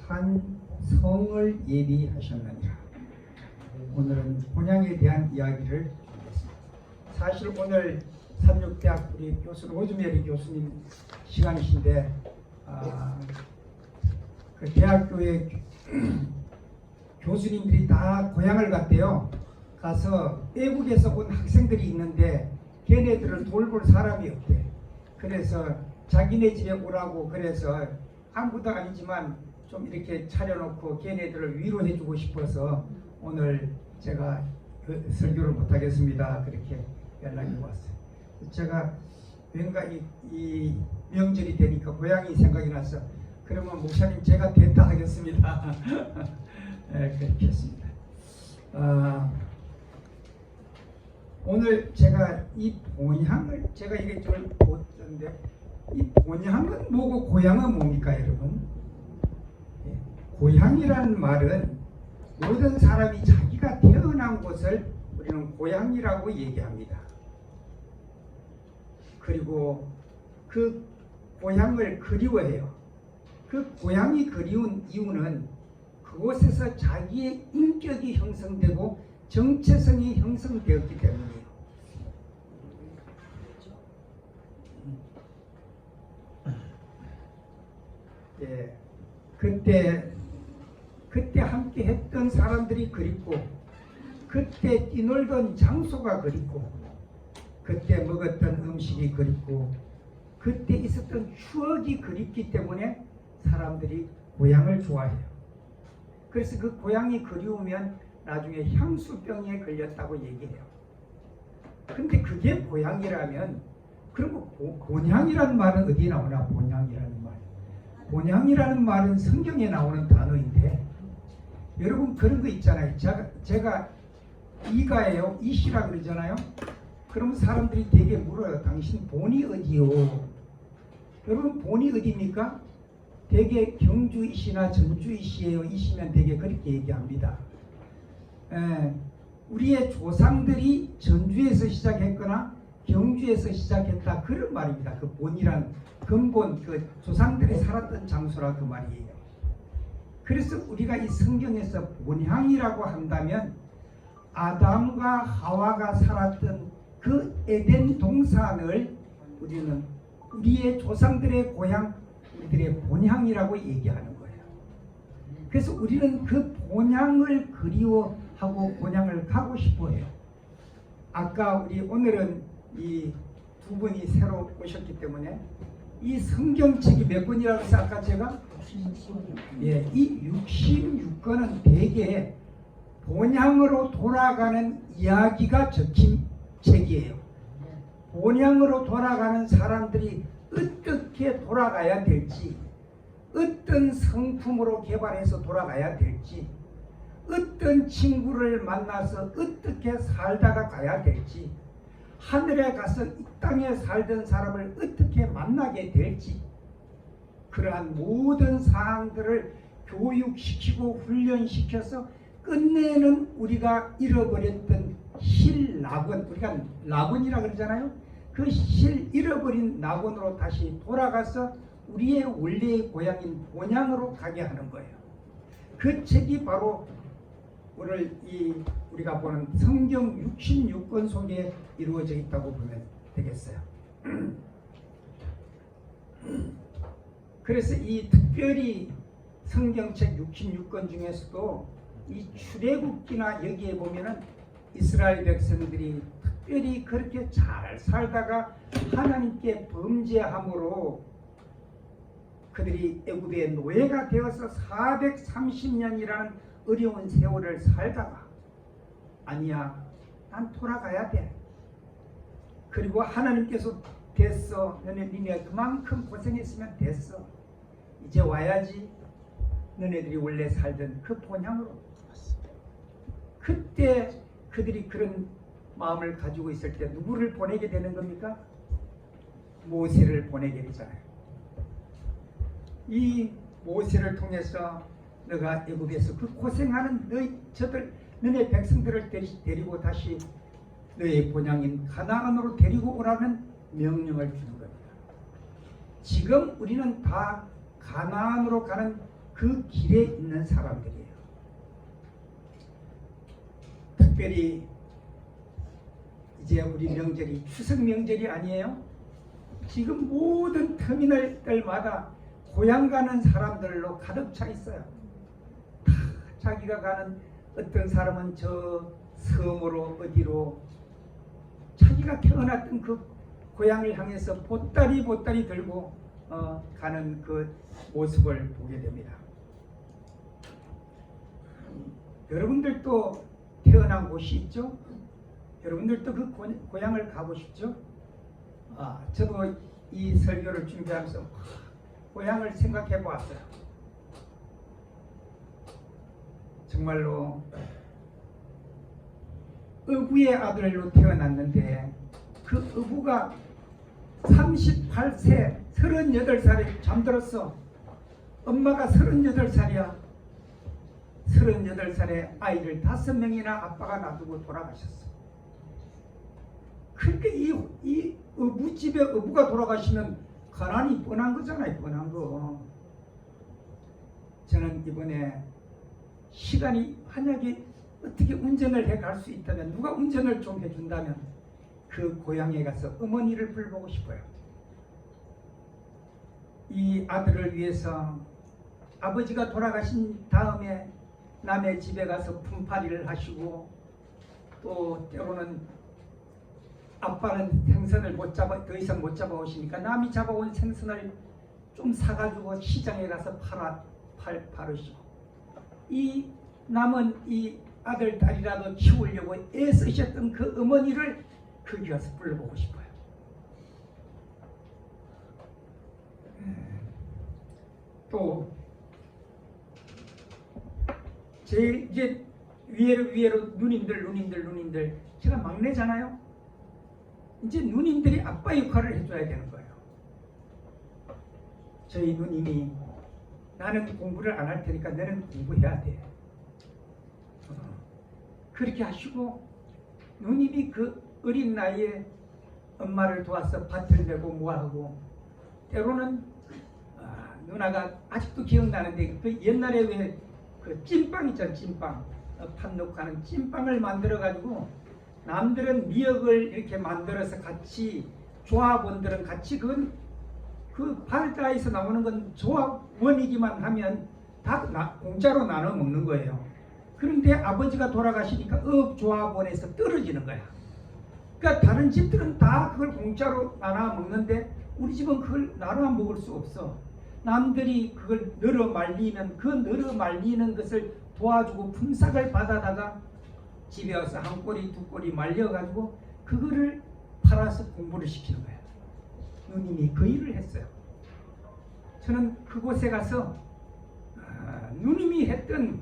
한 성을 예비하셨느니라. 오늘은 본향에 대한 이야기를 하겠습니다. 사실 오늘 삼육대학 우리 교수 로즈메리 교수님 시간이신데 그 대학교에 교수님들이 다 고향을 갔대요. 가서 외국에서 온 학생들이 있는데 걔네들을 돌볼 사람이 없대. 그래서 자기네 집에 오라고 그래서 아무도 아니지만 좀 이렇게 차려놓고 걔네들을 위로해주고 싶어서 오늘 제가 설교를 못하겠습니다. 그렇게 연락이 왔어요. 제가 뭔가 이 명절이 되니까 고향이 생각이 나서 그러면 목사님 제가 대타 하겠습니다. 네, 그렇게 했습니다. 오늘 제가 이 본향을 제가 이게 좀 보던데 이 본향은 뭐고 고향은 뭡니까 여러분? 예, 고향이라는 말은 모든 사람이 자기가 태어난 곳을 우리는 고향이라고 얘기합니다. 그리고 그 고향을 그리워해요. 그 고향이 그리운 이유는 그곳에서 자기의 인격이 형성되고 정체성이 형성되었기 때문이에요. 예, 그때 함께 했던 사람들이 그립고 그때 뛰놀던 장소가 그립고 그때 먹었던 음식이 그립고 그때 있었던 추억이 그립기 때문에 사람들이 고향을 좋아해요. 그래서 그 고향이 그리우면 나중에 향수병에 걸렸다고 얘기해요. 근데 그게 고향이라면 그럼 본향이라는 말은 어디에 나오나? 본향이라는 말. 본향이라는 말은 성경에 나오는 단어인데 여러분 그런 거 있잖아요. 제가 이가예요. 이시라 그러잖아요. 그러면 사람들이 되게 물어요. 당신 본이 어디요? 여러분 본이 어디입니까? 되게 경주이시나 전주이시에요. 이시면 되게 그렇게 얘기합니다. 우리의 조상들이 전주에서 시작했거나 경주에서 시작했다 그런 말입니다. 그 본이란 근본 그 조상들이 살았던 장소라 그 말이에요. 그래서 우리가 이 성경에서 본향이라고 한다면 아담과 하와가 살았던 그 에덴 동산을 우리는 우리의 조상들의 고향, 우리들의 본향이라고 얘기하는 거예요. 그래서 우리는 그 본향을 그리워하고 본향을 가고 싶어해요. 아까 우리 오늘은 이 두 분이 새로 오셨기 때문에 이 성경책이 몇 권이라고 해서 아까 제가 예, 이 66권은 대개 본향으로 돌아가는 이야기가 적힌 책이에요. 본향으로 돌아가는 사람들이 어떻게 돌아가야 될지, 어떤 성품으로 개발해서 돌아가야 될지, 어떤 친구를 만나서 어떻게 살다가 가야 될지, 하늘에 가서 이 땅에 살던 사람을 어떻게 만나게 될지, 그러한 모든 사항들을 교육시키고 훈련시켜서 끝내는 우리가 잃어버렸던 실낙원, 우리가 낙원이라 그러잖아요. 그 잃어버린 낙원으로 다시 돌아가서 우리의 원래의 고향인 본향으로 가게 하는 거예요. 그 책이 바로 오늘 우리가 보는 성경 66권 속에 이루어져 있다고 보면 되겠어요. 그래서 이 특별히 성경책 66권 중에서도 이 출애굽기나 여기에 보면은 이스라엘 백성들이 특별히 그렇게 잘 살다가 하나님께 범죄함으로 그들이 애굽의 노예가 되어서 430년이라는 어려운 세월을 살다가 아니야, 난 돌아가야 돼. 그리고 하나님께서 됐어. 너네 그만큼 고생했으면 됐어. 이제 와야지. 너네들이 원래 살던 그 본향으로. 그때 그들이 그런 마음을 가지고 있을 때 누구를 보내게 되는 겁니까? 모세를 보내게 되잖아요. 이 모세를 통해서 너가 애굽에서 그 고생하는 너네 백성들을 데리고 다시 너의 본향인 가나안으로 데리고 오라는 명령을 주는 겁니다. 지금 우리는 다 가나안으로 가는 그 길에 있는 사람들이에요. 특별히 이제 우리 명절이 추석 명절이 아니에요. 지금 모든 터미널들마다 고향 가는 사람들로 가득 차 있어요. 다 자기가 가는, 어떤 사람은 저 섬으로 어디로 자기가 태어났던 그 고향을 향해서 보따리 들고 가는 그 모습을 보게 됩니다. 여러분들도 태어난 곳이 있죠? 여러분들도 그 고향을 가고 싶죠? 저도 이 설교를 준비하면서 고향을 생각해 보았어요. 정말로 어부의 아들로 태어났는데 그 어부가 38세 38살에 잠들었어. 엄마가 38살이야. 38살에 아이를 5명이나 아빠가 놔두고 돌아가셨어. 그러니까 이 어부집에 어부가 돌아가시면 가난이 뻔한 거잖아요. 뻔한 거. 저는 이번에 시간이 만약에 어떻게 운전을 해 갈 수 있다면, 누가 운전을 좀 해준다면 그 고향에 가서 어머니를 불러보고 싶어요. 이 아들을 위해서 아버지가 돌아가신 다음에 남의 집에 가서 품팔이를 하시고, 또 때로는 아빠는 생선을 더 이상 못 잡아오시니까 남이 잡아온 생선을 좀 사가지고 시장에 가서 팔으시고, 이 남은 이 아들 딸이라도 키우려고 애쓰셨던 그 어머니를 거기 가서 불러보고 싶어요. 또 제일 이제 위에로 누님들 제가 막내잖아요. 이제 누님들이 아빠 역할을 해줘야 되는 거예요. 저희 누님이 나는 공부를 안 할 테니까 너는 공부해야 돼. 그렇게 하시고, 누님이 그 어린 나이에 엄마를 도와서 밭을 메고 뭐하고, 때로는 누나가 아직도 기억나는데 그 옛날에 왜 그 찐빵 있잖아. 찐빵 팥 넣고 하는 찐빵을 만들어 가지고 남들은 미역을 이렇게 만들어서 같이, 조합원들은 같이 그 바다에서 나오는 건 조합원이기만 하면 다 공짜로 나눠 먹는 거예요. 그런데 아버지가 돌아가시니까 조합원에서 떨어지는 거야. 그러니까 다른 집들은 다 그걸 공짜로 나눠 먹는데 우리 집은 그걸 나눠 먹을 수 없어. 남들이 그걸 널어 말리면 그 널어 말리는 것을 도와주고 품삯을 받아다가 집에 와서 한 꼬리 두 꼬리 말려가지고 그거를 팔아서 공부를 시키는 거야. 누님이 그 일을 했어요. 저는 그곳에 가서 누님이 했던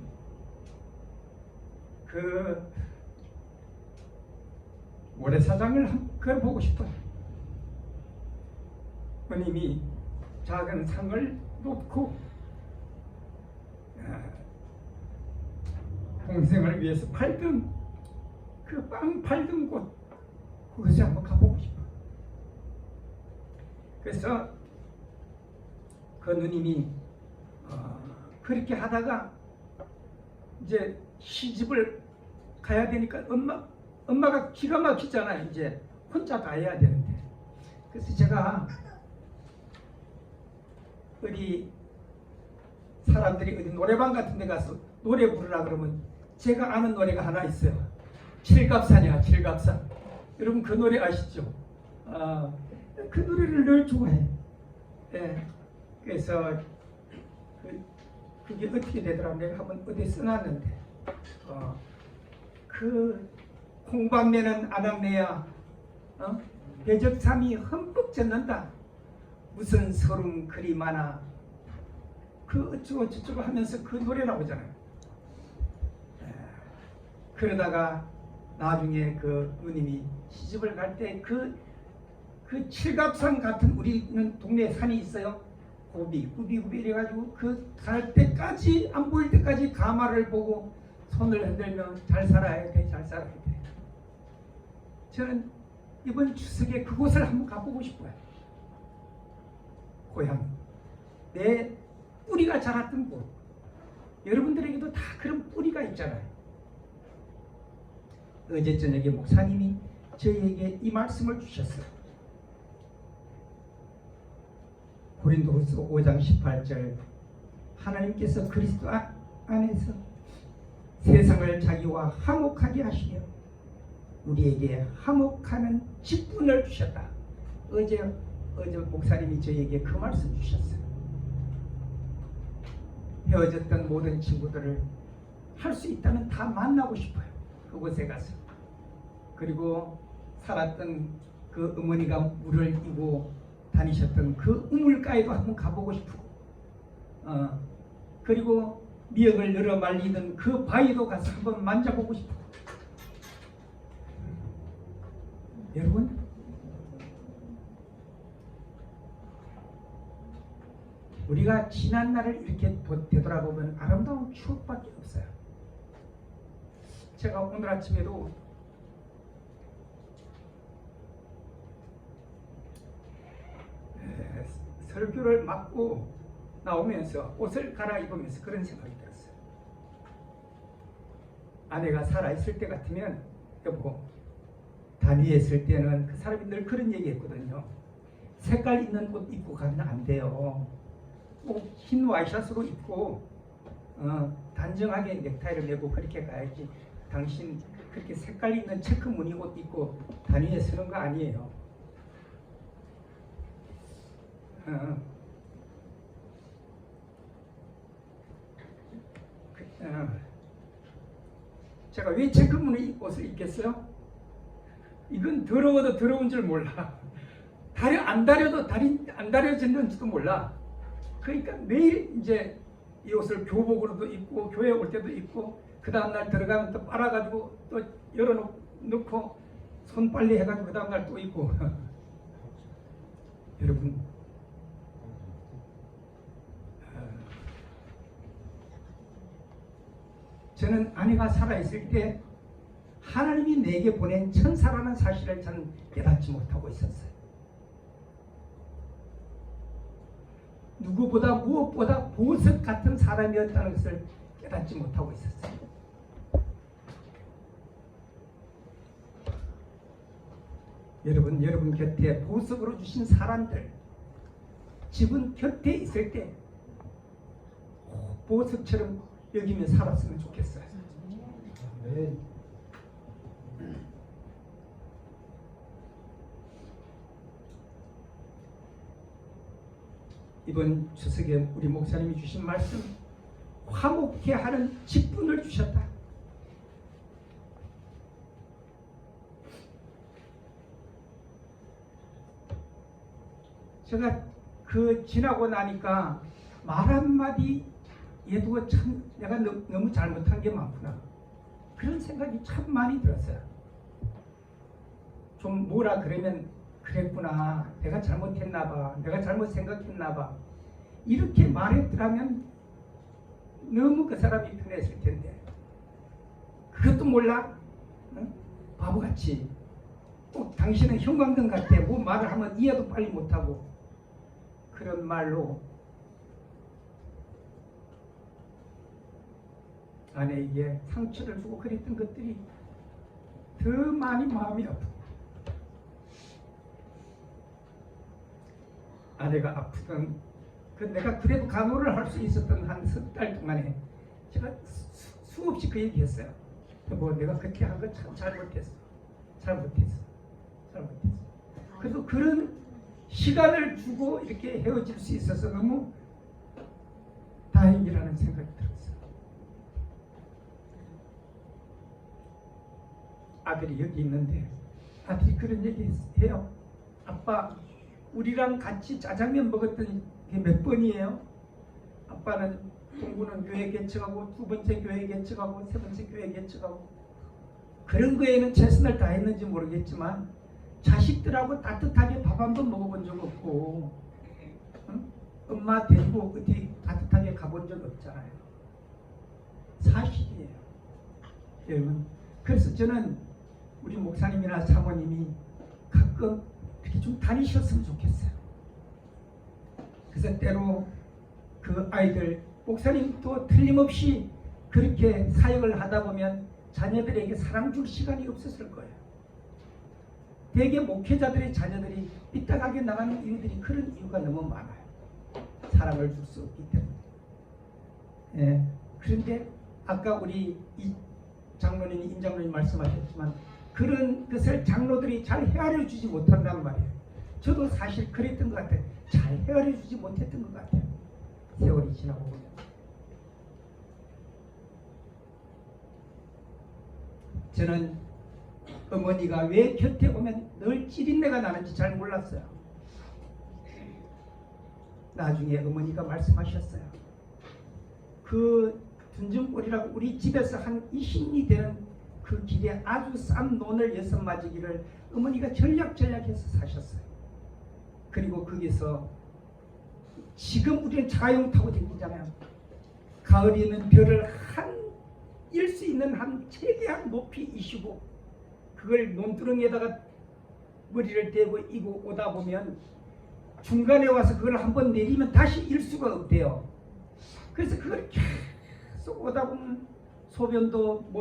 그 모래사장을 그걸 보고 싶어요. 누님이 작은 상을 놓고 동생을 위해서 팔던 그 빵 팔던 곳, 그것에 한번 가보고 싶어요. 그래서 그 누님이 그렇게 하다가 이제 시집을 가야 되니까 엄마가 기가 막히잖아요. 이제 혼자 가야 되는데. 그래서 제가 어디 사람들이 어디 노래방 같은 데 가서 노래 부르라 그러면 제가 아는 노래가 하나 있어요. 칠갑산이야. 칠갑산. 여러분 그 노래 아시죠? 그 노래를 늘 좋아해. 예. 그래서 그게 어떻게 되더라. 내가 한번 어디에 써놨는데 그 콩밤매는 아낙네야 대적삼이 흠뻑 젖는다. 무슨 서름 그리 많아. 그 어쩌고 저쩌고 하면서 그 노래 나오잖아요. 그러다가 나중에 그 누님이 시집을 갈 때 그 칠갑산 같은 우리는 동네에 산이 있어요. 고비 이래가지고 그 갈 때까지 안 보일 때까지 가마를 보고 손을 흔들며 잘 살아야 돼, 잘 살아야 돼. 저는 이번 추석에 그곳을 한번 가보고 싶어요. 고향, 내 뿌리가 자랐던 곳, 여러분들에게도 다 그런 뿌리가 있잖아요. 어제 저녁에 목사님이 저희에게 이 말씀을 주셨어요. 고린도후서 5장 18절, 하나님께서 그리스도 안에서 세상을 자기와 화목하게 하시며 우리에게 화목하는 직분을 주셨다. 어제 목사님이 저에게 그 말씀 주셨어요. 헤어졌던 모든 친구들을 할 수 있다면 다 만나고 싶어요. 그곳에 가서. 그리고 살았던 그 어머니가 물을 이고 다니셨던 그 우물가에도 한번 가보고 싶고, 그리고 미역을 열어 말리던 그 바위도 가서 한번 만져보고 싶고. 여러분, 우리가 지난 날을 이렇게 되돌아보면 아름다운 추억밖에 없어요. 제가 오늘 아침에도 설교를 맡고 나오면서 옷을 갈아입으면서 그런 생각이 들었어요. 아내가 살아있을 때 같으면, 여보, 단위에 있을 때는 그 사람이 늘 그런 얘기 했거든요. 색깔 있는 옷 입고 가면 안 돼요. 꼭 흰 와이셔츠로 입고 단정하게 넥타이를 메고 그렇게 가야지. 당신 그렇게 색깔 있는 체크 무늬 옷 입고 단위에 서는 거 아니에요. 제가 왜 체크 무늬 옷을 입겠어요? 이건 더러워도 더러운 줄 몰라. 안 다려도 안 다려지는지도 몰라. 그러니까 매일 이제 이 옷을 교복으로도 입고 교회 올 때도 입고 그 다음날 들어가면 또 빨아가지고 또 열어놓고 손빨래 해가지고 그 다음날 또 입고. 여러분, 저는 아내가 살아있을 때 하나님이 내게 보낸 천사라는 사실을 저는 깨닫지 못하고 있었어요. 누구보다 무엇보다 보석 같은 사람이었다는 것을 깨닫지 못하고 있었어요. 여러분 곁에 보석으로 주신 사람들, 집은 곁에 있을 때 보석처럼 여기며 살았으면 좋겠어요. 네. 이번 추석에 우리 목사님이 주신 말씀, 화목케 하는 직분을 주셨다. 제가 그 지나고 나니까 말 한마디 얘도 참 내가 너무 잘못한 게 많구나, 그런 생각이 참 많이 들었어요. 좀 뭐라 그러면 그랬구나, 내가 잘못했나 봐, 내가 잘못 생각했나 봐, 이렇게 말했더라면 너무 그 사람이 편했을 텐데 그것도 몰라? 응? 바보같이 또 당신은 형광등 같아, 뭐 말을 하면 이해도 빨리 못하고 그런 말로 아내에게 상처를 주고 그랬던 것들이 더 많이 마음이 아프고, 아내가 아프던 내가 그래도 간호를 할 수 있었던 한 석 달 동안에 제가 수없이 그 얘기했어요. 뭐 내가 그렇게 한 거 참 잘못했어. 그래도 그런 시간을 주고 이렇게 헤어질 수 있어서 너무 다행이라는 생각이 들었어요. 아들이 여기 있는데 아들이 그런 얘기 해요. 아빠, 우리랑 같이 짜장면 먹었던 게 몇 번이에요? 아빠는 동구는 교회 개척하고 두 번째 교회 개척하고 세 번째 교회 개척하고 그런 거에는 최선을 다했는지 모르겠지만 자식들하고 따뜻하게 밥 한 번 먹어본 적 없고, 응? 엄마 데리고 어디 따뜻하게 가본 적 없잖아요. 사실이에요. 여러분, 그래서 저는 우리 목사님이나 사모님이 가끔 이렇게 좀 다니셨으면 좋겠어요. 그래서 때로 그 아이들 목사님도 틀림없이 그렇게 사역을 하다 보면 자녀들에게 사랑 줄 시간이 없었을 거예요. 대개 목회자들의 자녀들이 삐딱하게 나가는 이유들이 그런 이유가 너무 많아요. 사랑을 줄 수 없기 때문에. 예, 그런데 아까 우리 이 장로님, 임장로님 말씀하셨지만 그런 것을 장로들이 잘 헤아려 주지 못한단 말이에요. 저도 사실 그랬던 것 같아요. 잘 헤아려 주지 못했던 것 같아요. 세월이 지나고 보면. 저는 어머니가 왜 곁에 오면 늘 찌린내가 나는지 잘 몰랐어요. 나중에 어머니가 말씀하셨어요. 그 둔중골이라고 우리 집에서 한 20리 되는 그 길에 아주 싼 논을 6마지기를 어머니가 전략해서 사셨어요. 그리고 거기서 지금 우리는 자가용 타고 다니잖아요. 가을에는 별을 일 수 있는 한 최대한 높이 이시고 그걸 논두렁에다가 머리를 대고 이고 오다 보면 중간에 와서 그걸 한번 내리면 다시 일 수가 없대요. 그래서 그걸 계속 오다 보면 소변도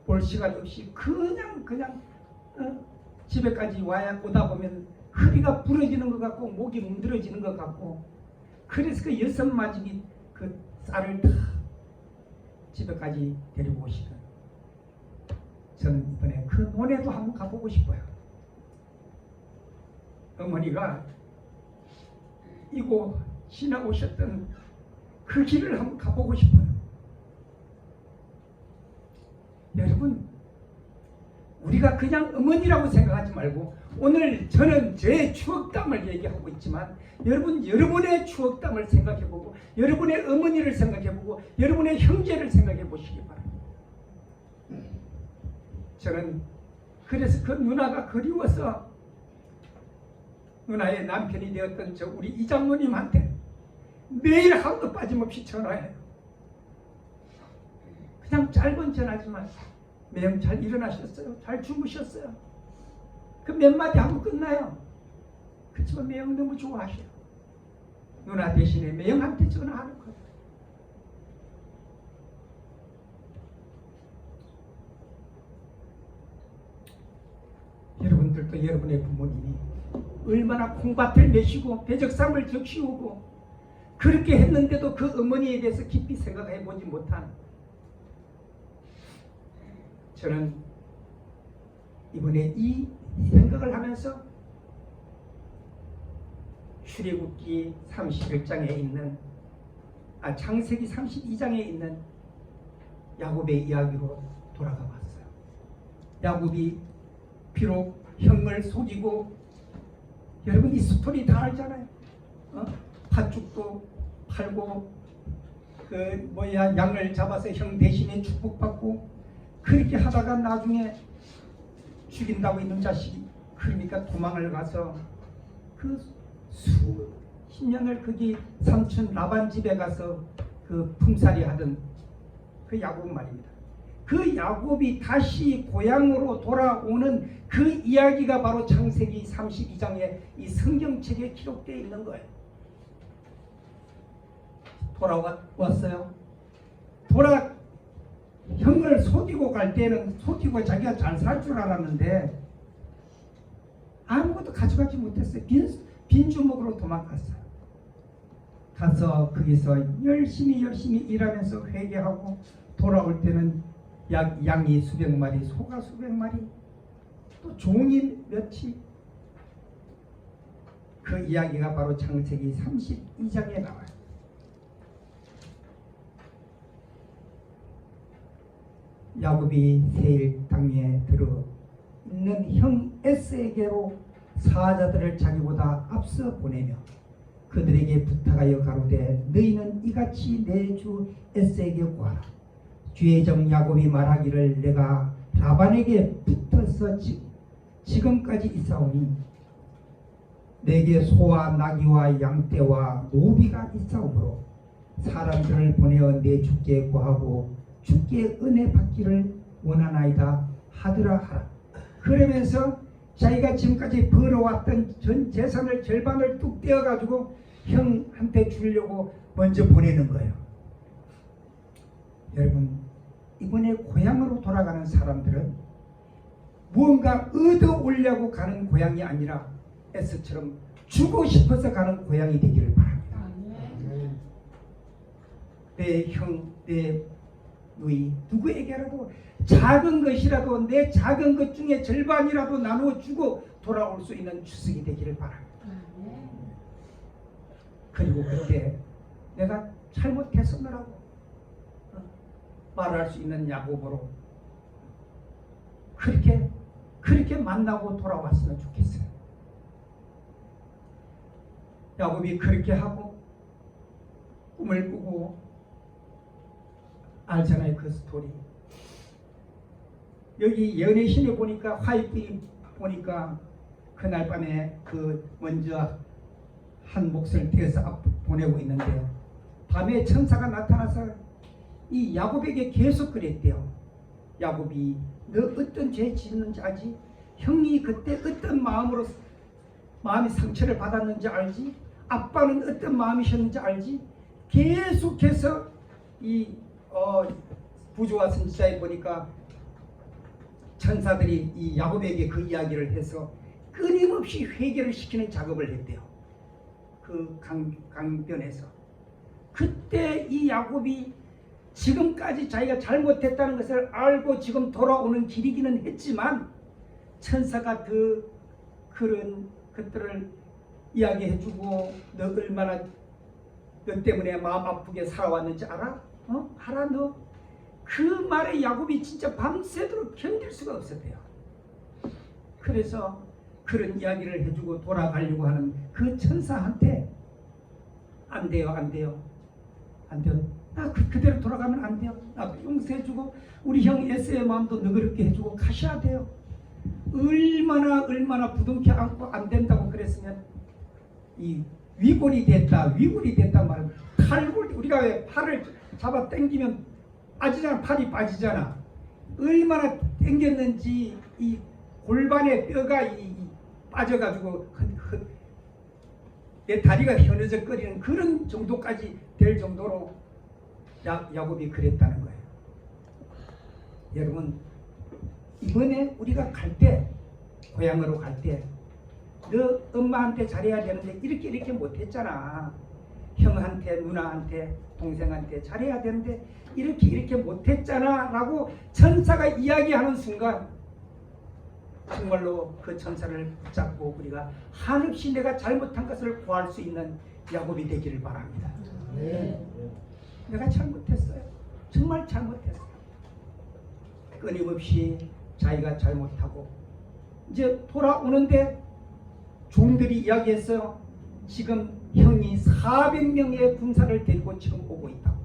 볼 시간 없이 그냥 집에까지 오다 보면 허리가 부러지는 것 같고 목이 뭉들어지는 것 같고 그래서 그 6마지기 그 쌀을 다 집에까지 데리고 오시던 저는 이번에 그 논에도 한번 가보고 싶어요. 어머니가 이곳 지나오셨던 그 길을 한번 가보고 싶어요. 여러분, 우리가 그냥 어머니라고 생각하지 말고 오늘 저는 제 추억담을 얘기하고 있지만 여러분의 추억담을 생각해보고 여러분의 어머니를 생각해보고 여러분의 형제를 생각해 보시기 바랍니다. 저는 그래서 그 누나가 그리워서 누나의 남편이 되었던 저 우리 이장모님한테 매일 하루도 빠짐없이 전화해요. 그냥 짧은 전화지만 매형 잘 일어나셨어요? 잘 주무셨어요? 그 몇 마디 하고 끝나요. 그렇지만 매형 너무 좋아하셔요. 누나 대신에 매형한테 전화하는 거예요. 여러분들도 여러분의 부모님이 얼마나 콩밭을 내시고 배적삼을 적시우고 그렇게 했는데도 그 어머니에 대해서 깊이 생각해 보지 못한 저는 이번에 이 생각을 하면서 출애굽기 31장에 있는 창세기 32장에 있는 야곱의 이야기로 돌아가 봤어요. 야곱이 비록 형을 속이고 여러분 이 스토리 다 알잖아요. 팥죽도 팔고 양을 잡아서 형 대신에 축복받고 그렇게 하다가 나중에 죽인다고 이놈 자식이 그러니까 도망을 가서 그 수십 년을 거기 삼촌 라반 집에 가서 그 품살이 하던 그 야곱 말입니다. 그 야곱이 다시 고향으로 돌아오는 그 이야기가 바로 창세기 32장에 이 성경책에 기록되어 있는 거예요. 돌아왔어요. 형을 속이고 갈 때는 속이고 자기가 잘 살 줄 알았는데 아무것도 가져가지 못했어요. 빈 주먹으로 도망갔어요. 가서 거기서 열심히 일하면서 회개하고 돌아올 때는 양이 수백 마리, 소가 수백 마리, 또 종이 몇이 그 이야기가 바로 창세기 32장에 나와요. 야곱이 세일 땅에 들어 있는 형 에스에게로 사자들을 자기보다 앞서 보내며 그들에게 부탁하여 가로되 너희는 이같이 내 주 에스에게 구하라. 주의 종 야곱이 말하기를 내가 라반에게 붙어서 지금까지 있사오니 내게 소와 나귀와 양떼와 노비가 있사오므로 사람들을 보내어 내 주께 구하고 주께 은혜 받기를 원하나이다 하더라 하라. 그러면서 자기가 지금까지 벌어왔던 전 재산을 절반을 뚝 떼어가지고 형한테 주려고 먼저 보내는 거예요. 여러분, 이번에 고향으로 돌아가는 사람들은 무언가 얻어오려고 가는 고향이 아니라 에스처럼 주고 싶어서 가는 고향이 되기를 바랍니다. 내 형, 내 누이, 누구에게라도 작은 것이라도 내 작은 것 중에 절반이라도 나누어 주고 돌아올 수 있는 추석이 되기를 바랍니다. 그리고 그때 내가 잘못했었느라고 말할 수 있는 야곱으로 그렇게 만나고 돌아왔으면 좋겠어요. 야곱이 그렇게 하고 꿈을 꾸고 알잖아요, 그 스토리. 여기 연애신에 보니까 화이트에 보니까 그날 밤에 그 먼저 한 몫을 떼어서 보내고 있는데 밤에 천사가 나타나서 이 야곱에게 계속 그랬대요. 야곱이 너 어떤 죄 짓는지 알지? 형이 그때 어떤 마음으로 마음의 상처를 받았는지 알지? 아빠는 어떤 마음이셨는지 알지? 계속해서 이 부조와 선지자에 보니까 천사들이 이 야곱에게 그 이야기를 해서 끊임없이 회개를 시키는 작업을 했대요. 그 강변에서. 그때 이 야곱이 지금까지 자기가 잘못했다는 것을 알고 지금 돌아오는 길이기는 했지만 천사가 그런 것들을 이야기해주고 너 얼마나 너 때문에 마음 아프게 살아왔는지 알아? 알아 너? 그 말에 야곱이 진짜 밤새도록 견딜 수가 없었대요. 그래서 그런 이야기를 해주고 돌아가려고 하는 그 천사한테 안 돼요. 나 그대로 돌아가면 안 돼요. 나 용서해주고 우리 형 에스의 마음도 너그럽게 해주고 가셔야 돼요. 얼마나 부둥켜 안고 안 된다고 그랬으면 이 위골이 됐다 말은 칼골. 우리가 왜 팔을 잡아 당기면 빠지잖아. 팔이 빠지잖아. 얼마나 당겼는지 이 골반의 뼈가 빠져가지고 내 다리가 흐느적거리는 그런 정도까지 될 정도로 야곱이 그랬다는 거예요. 여러분, 이번에 우리가 갈 때, 고향으로 갈 때 너 엄마한테 잘해야 되는데 이렇게 못했잖아. 형한테, 누나한테, 동생한테 잘해야 되는데 이렇게 못했잖아 라고 천사가 이야기하는 순간 정말로 그 천사를 붙잡고 우리가 한없이 내가 잘못한 것을 구할 수 있는 야곱이 되기를 바랍니다. 네. 내가 잘못했어요. 정말 잘못했어요. 끊임없이 자기가 잘못하고 이제 돌아오는데 종들이 이야기했어요. 지금 형이 400명의 군사를 데리고 지금 오고 있다고.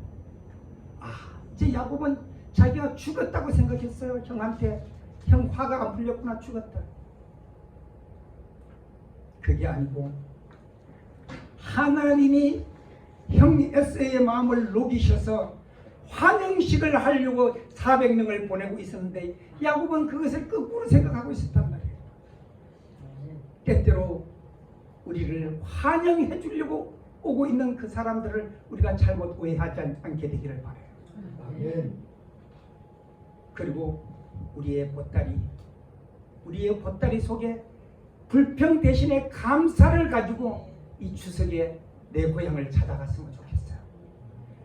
이제 야곱은 자기가 죽었다고 생각했어요. 형한테 형 화가 안 풀렸구나, 죽었다. 그게 아니고 하나님이 형 에서의 마음을 녹이셔서 환영식을 하려고 400명을 보내고 있었는데 야곱은 그것을 거꾸로 생각하고 있었단 말이에요. 때때로 우리를 환영해 주려고 오고 있는 그 사람들을 우리가 잘못 오해하지 않게 되기를 바라요. 그리고 우리의 보따리 속에 불평 대신에 감사를 가지고 이 추석에 내 고향을 찾아갔으면 좋겠어요.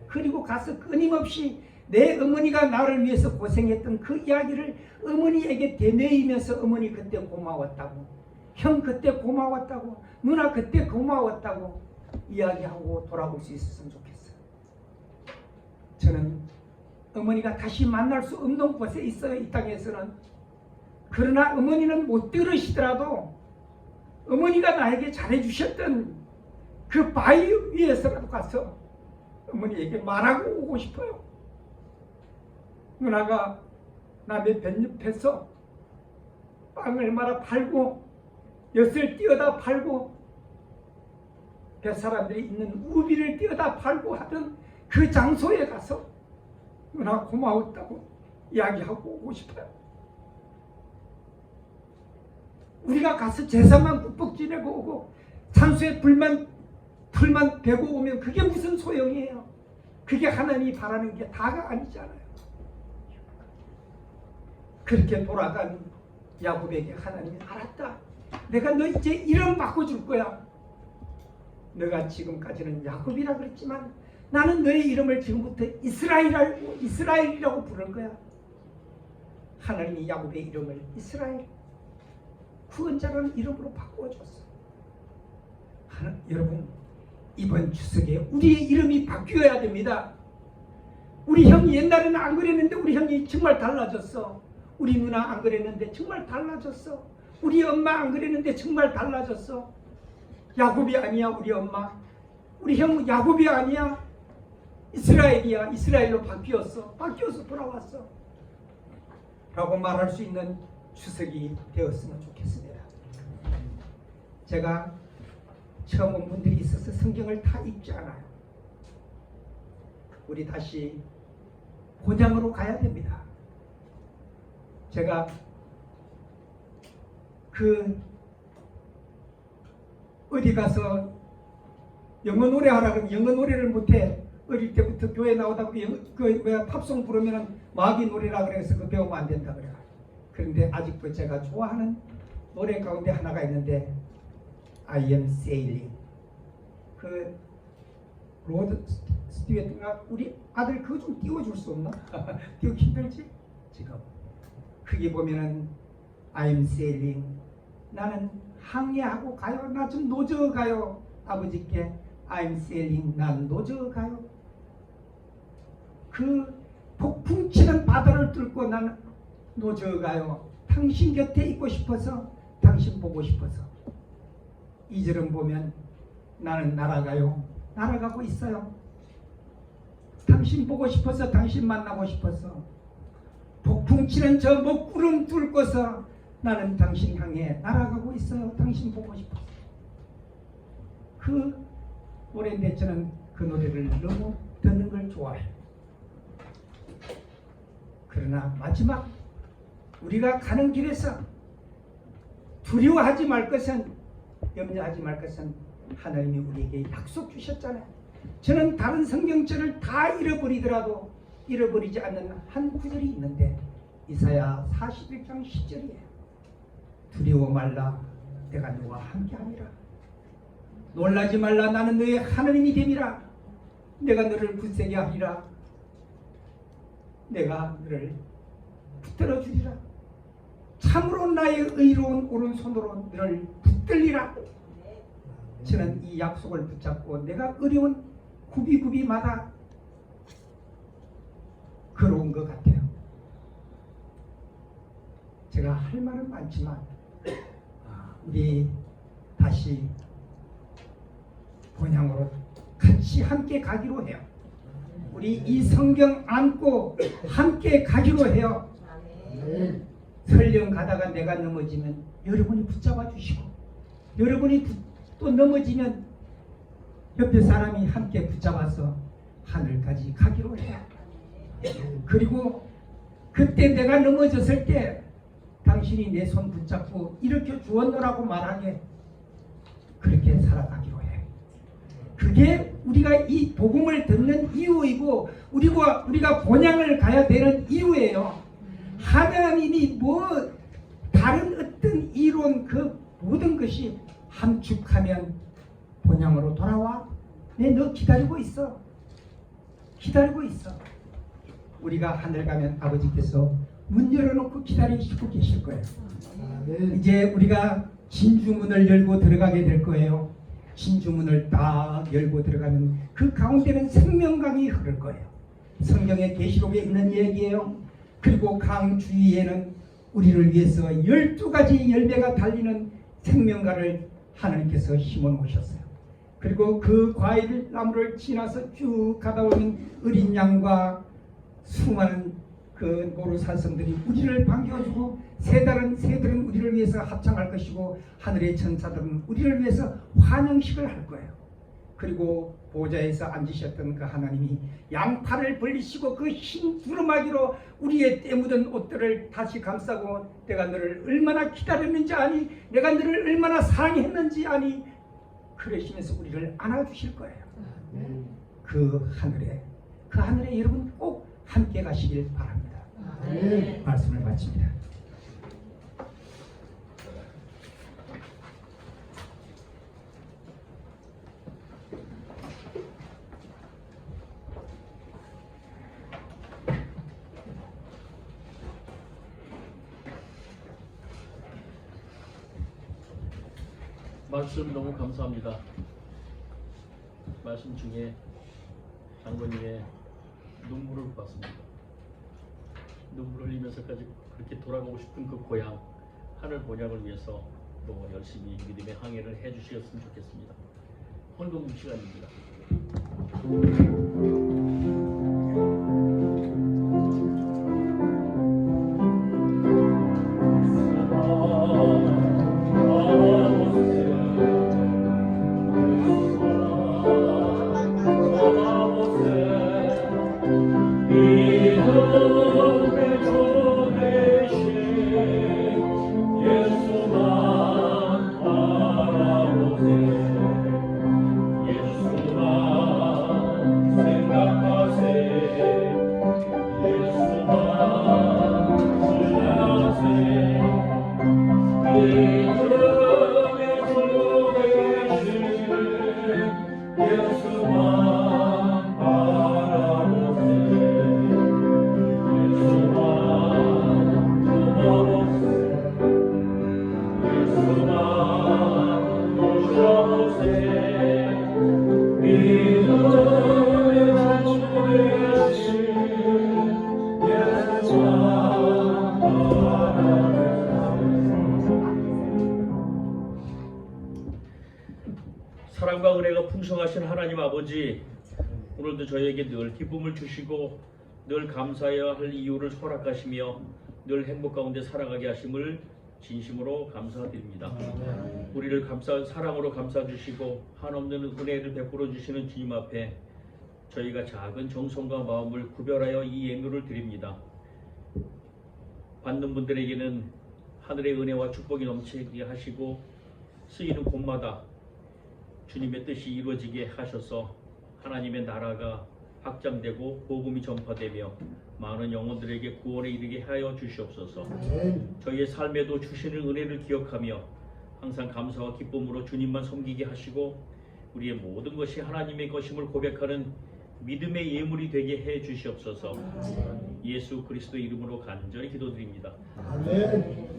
그리고 가서 끊임없이 내 어머니가 나를 위해서 고생했던 그 이야기를 어머니에게 되뇌이면서 어머니 그때 고마웠다고, 형 그때 고마웠다고, 누나 그때 고마웠다고 이야기하고 돌아올 수 있었으면 좋겠어요. 저는 어머니가 다시 만날 수 없는 곳에 있어요. 이 땅에서는. 그러나 어머니는 못 들으시더라도 어머니가 나에게 잘해주셨던 그 바위 위에서라도 가서 어머니에게 말하고 오고 싶어요. 누나가 남의 뱃옆에서 빵을 말아 팔고 엿을 띄어다 팔고 뱃사람들이 있는 우비를 띄어다 팔고 하던 그 장소에 가서 누나 고마웠다고 이야기하고 오고 싶어요. 우리가 가서 제사만 꾹꾹 지내고 오고 산수에 불만 풀만 베고 오면 그게 무슨 소용이에요? 그게 하나님이 바라는 게 다가 아니잖아요. 그렇게 돌아간 야곱에게 하나님이 알았다. 내가 너 이제 이름 바꿔줄 거야. 너가 지금까지는 야곱이라 그랬지만 나는 너의 이름을 지금부터 이스라엘이라고 부를 거야. 하나님이 야곱의 이름을 이스라엘, 구원자라는 이름으로 바꿔줬어. 여러분, 이번 추석에 우리의 이름이 바뀌어야 됩니다. 우리 형이 옛날에는 안 그랬는데 우리 형이 정말 달라졌어. 우리 누나 안 그랬는데 정말 달라졌어. 우리 엄마 안 그랬는데 정말 달라졌어. 야곱이 아니야 우리 엄마. 우리 형 야곱이 아니야. 이스라엘이야. 이스라엘로 바뀌었어. 돌아왔어. 라고 말할 수 있는 추석이 되었으면 좋겠습니다. 제가 처음 온 분들이 있어서 성경을 다 읽지 않아요. 우리 다시 본향으로 가야 됩니다. 제가 어디 가서 영어 노래 하라 그러면 영어 노래를 못해. 어릴 때부터 교회 나오다가 왜 팝송 부르면 마귀 노래라 그래서 그거 배우면 안 된다 그래요. 그런데 아직도 제가 좋아하는 노래 가운데 하나가 있는데 I am sailing. 그 로드 스튜어트가 우리 아들 그거 좀 띄워줄 수 없나? 띄우기 힘들지? 지금 그게 보면은 I am sailing. 나는 항해하고 가요. 나 좀 노저 가요. 아버지께 I am sailing. 난 노저 가요. 그 폭풍 치는 바다를 뚫고 나는 노저 가요. 당신 곁에 있고 싶어서, 당신 보고 싶어서. 2절은 보면 나는 날아가요. 날아가고 있어요. 당신 보고 싶어서, 당신 만나고 싶어서. 폭풍 치는 저 먹구름 뚫고서 나는 당신 향해 날아가고 있어요. 당신 보고 싶어서. 그 노래인데 저는 그 노래를 너무 듣는 걸 좋아해요. 그러나 마지막 우리가 가는 길에서 두려워하지 말 것은, 염려하지 말 것은 하나님이 우리에게 약속 주셨잖아요. 저는 다른 성경절을 다 잃어버리더라도 잃어버리지 않는 한 구절이 있는데 이사야 41장 10절이에요. 두려워 말라, 내가 너와 함께하리라. 놀라지 말라, 나는 너의 하나님이 됨이라. 내가 너를 굳세게 하리라. 내가 너를 붙들어 주리라. 참으로 나의 의로운 오른손으로 너를 붙들리라. 저는 이 약속을 붙잡고 내가 어려운 구비구비마다 걸어온 것 같아요. 제가 할 말은 많지만 우리 다시 본향으로 같이 함께 가기로 해요. 우리 이 성경 안고 함께 가기로 해요. 설령 가다가 내가 넘어지면 여러분이 붙잡아 주시고, 여러분이 또 넘어지면 옆에 사람이 함께 붙잡아서 하늘까지 가기로 해요. 그리고 그때 내가 넘어졌을 때 당신이 내 손 붙잡고 일으켜 주었노라고 말하게 그렇게 살아가기로 해요. 그게 우리가 이 복음을 듣는 이유이고 우리가 본향을 가야 되는 이유예요. 하나님이 다른 어떤 이론 그 모든 것이 함축하면 본향으로 돌아와. 너 기다리고 있어. 우리가 하늘 가면 아버지께서 문 열어놓고 기다리시고 계실 거예요. 이제 우리가 진주문을 열고 들어가게 될 거예요. 진주문을 딱 열고 들어가면 그 가운데는 생명강이 흐를 거예요. 성경의 계시록에 있는 얘기예요. 그리고 강 주위에는 우리를 위해서 12가지 열매가 달리는 생명강을 하나님께서 심어 놓으셨어요. 그리고 그 과일 나무를 지나서 쭉 가다 오는 어린 양과 수많은 그 노루사슴들이 우리를 반겨주고 새들은 우리를 위해서 합창할 것이고 하늘의 천사들은 우리를 위해서 환영식을 할 거예요. 그리고 보좌에서 앉으셨던 그 하나님이 양팔을 벌리시고 그 흰 두루마기로 우리의 때 묻은 옷들을 다시 감싸고 내가 너를 얼마나 기다렸는지 아니, 내가 너를 얼마나 사랑했는지 아니, 그러시면서 우리를 안아주실 거예요. 그 하늘에 여러분 꼭 함께 가시길 바랍니다. 말씀을 마칩니다. 말씀 너무 감사합니다. 말씀 중에 장로님의 눈물을 봤습니다. 눈물 흘리면서까지 그렇게 돌아가고 싶은 그 고향 하늘 본향을 위해서 또 열심히 믿음의 항해를 해주셨으면 좋겠습니다. 헌금 시간입니다. 사랑과 은혜가 풍성하신 하나님 아버지, 오늘도 저희에게 늘 기쁨을 주시고 늘 감사해야 할 이유를 허락하시며 늘 행복 가운데 살아가게 하심을 진심으로 감사드립니다. 우리를 사랑으로 감싸주시고 한없는 은혜를 베풀어 주시는 주님 앞에 저희가 작은 정성과 마음을 구별하여 이 예물을 드립니다. 받는 분들에게는 하늘의 은혜와 축복이 넘치게 하시고 쓰이는 곳마다 주님의 뜻이 이루어지게 하셔서 하나님의 나라가 확장되고 복음이 전파되며 많은 영혼들에게 구원에 이르게 하여 주시옵소서. 저희의 삶에도 주시는 은혜를 기억하며 항상 감사와 기쁨으로 주님만 섬기게 하시고 우리의 모든 것이 하나님의 것임을 고백하는 믿음의 예물이 되게 해 주시옵소서. 예수 그리스도 이름으로 간절히 기도드립니다. 아멘.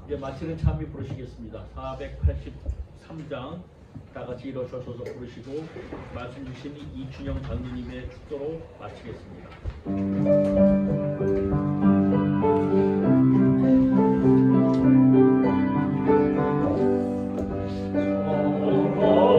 이제 마치는 찬미 부르시겠습니다. 483장 다 같이 일어서서 부르시고 말씀 주신 이춘영 장로님의 축도로 마치겠습니다. Oh